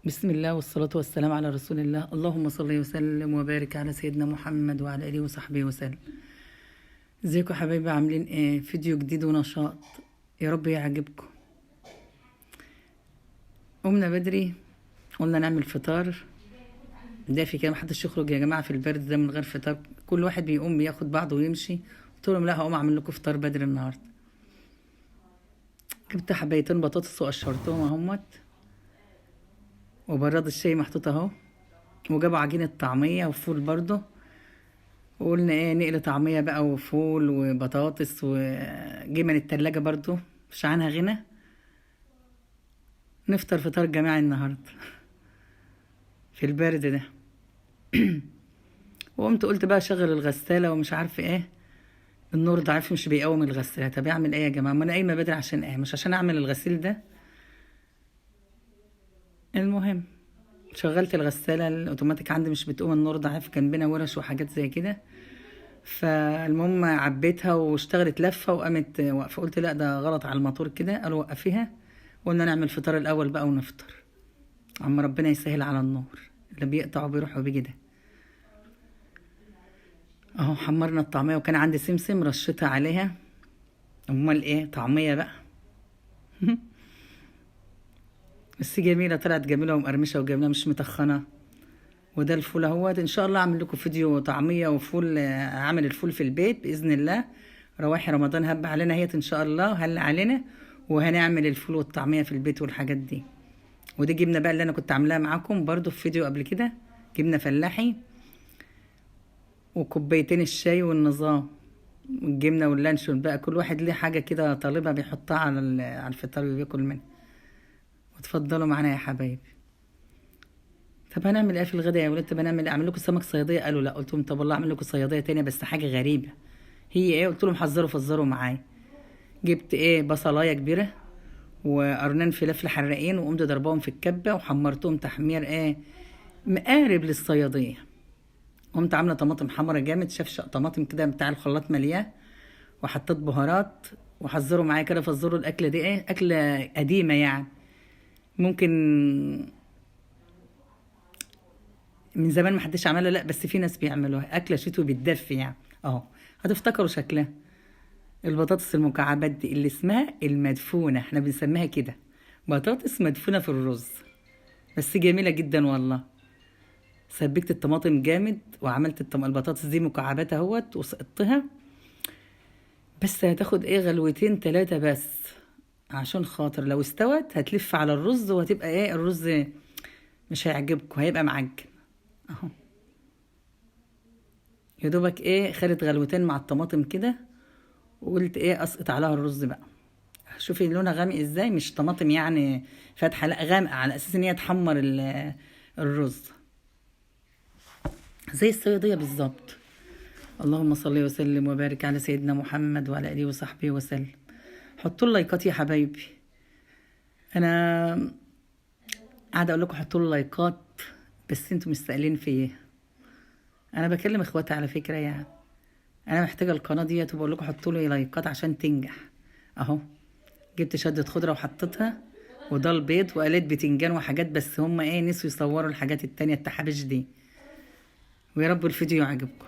بسم الله والصلاة والسلام على رسول الله. اللهم صل وسلم وبارك على سيدنا محمد وعلى آله وصحبه وسلم. ازيكم يا حبايبي، عاملين ايه؟ فيديو جديد ونشاط، يا رب يعجبكم. قمنا بدري، قلنا نعمل فطار دافي كده، محدش يخرج يا جماعة في البرد ده من غير فطار. كل واحد بيقوم بياخد بعضه ويمشي. قلت لهم لا، هقوم اعمل لكم فطار بدري النهارده. جبت حبايتين بطاطس وقشرتهم اهمت، وبراد الشاي محطوط اهو، وجابوا عجينة طعمية وفول برضه. وقلنا ايه، نقل طعمية بقى وفول وبطاطس وجبن التلاجة برضو مش عنها غنى. نفطر فطار جماعي النهاردة في البرد ده. وقمت قلت بقى شغل الغسالة ومش عارفة ايه، النور ضعيف مش بيقوم الغسالة. طب اعمل ايه يا جماعة؟ ما انا قايمة بدري عشان ايه؟ مش عشان اعمل الغسيل ده. المهم شغلت الغسالة الاوتوماتيك عندي، مش بتقوم، النور ضعيف، جنبنا ورش وحاجات زي كده. فالمهم عبيتها واشتغلت لفه وقامت واقفه. قلت لا، ده غلط على الموتور كده. قالوا وقفيها. قلنا نعمل فطار الاول بقى ونفطر، اما ربنا يسهل على النور اللي بيقطع وبيروح وبيجي ده. اهو حمرنا الطعميه، وكان عندي سمسم رشتها عليها. امال ايه، طعميه بقى. بس جميله، طلعت جميله ومقرمشه وجميله، مش متخنه. وده الفول اهوت. ان شاء الله اعمل لكم فيديو طعميه وفول، عامل الفول في البيت باذن الله. رواحي رمضان هب علينا هيت ان شاء الله، هل علينا. وهنعمل الفول والطعميه في البيت والحاجات دي. ودي جبنه بقى اللي انا كنت عاملاها معاكم برضو في فيديو قبل كده، جبنه فلاحي. وكوبايتين الشاي والنظام، والجبنه واللانشون بقى، كل واحد ليه حاجه كده طالبها بيحطها على على الفطار اللي بياكل منه. وتفضلوا معانا يا حبايبي. طب هنعمل ايه في الغداء يا ولاد؟ طب هنعمل ايه؟ اعمل لكم سمك صياديه؟ قالوا لا. قلت لهم طب والله اعمل لكم صياديه تانية بس حاجه غريبه. هي ايه؟ قلت لهم حذروا فزروا معايا. جبت ايه، بصلايه كبيره وقرنين فلفل حراقين، وقمت ضربهم في الكبه وحمرتهم تحمير ايه، مقارب للصياديه. قمت عامله طماطم حمرا جامد، شفشق طماطم كده بتاع الخلاط ملياه، وحطيت بهارات. وحذروا معايا كده، فزروا الاكله دي ايه، اكله قديمه يعني، ممكن من زمان ما حدش عملها، لا بس في ناس بيعملوها، اكله شتوي بتدفي يعني. اهو هتفتكروا شكلها. البطاطس المكعبات دي اللي اسمها المدفونه، احنا بنسميها كده، بطاطس مدفونه في الرز. بس جميله جدا والله. سبكت الطماطم جامد وعملت البطاطس دي مكعبات اهوت وسقطتها. بس هتاخد ايه، غلوتين تلاتة بس، عشان خاطر لو استوت هتلف على الرز وهتبقى ايه، الرز مش هيعجبكم، هيبقى معجن. اهو يا دوبك ايه، خدت غلوتين مع الطماطم كده. وقلت ايه، اسقط عليها الرز بقى. شوفي لونها غامق ازاي، مش طماطم يعني فاتحه، لا غامقه، على اساس ان هي تحمر الرز زي الصياديه بالظبط. اللهم صل وسلم وبارك على سيدنا محمد وعلى اله وصحبه وسلم. حطوا اللايكات يا حبايبي. انا قاعده اقول لكم حطوا اللايكات، بس انتوا مستقلين فيا. انا بكلم اخواتي على فكره يعني. انا محتاجه القناه ديت، وبقول لكم حطوا لي لايكات عشان تنجح. اهو جبت شدة خضره وحطيتها، وده البيض، وقليت بتنجان وحاجات، بس هم ايه، نسوا يصوروا الحاجات التانية التحابيش دي. ويا رب الفيديو يعجبكم.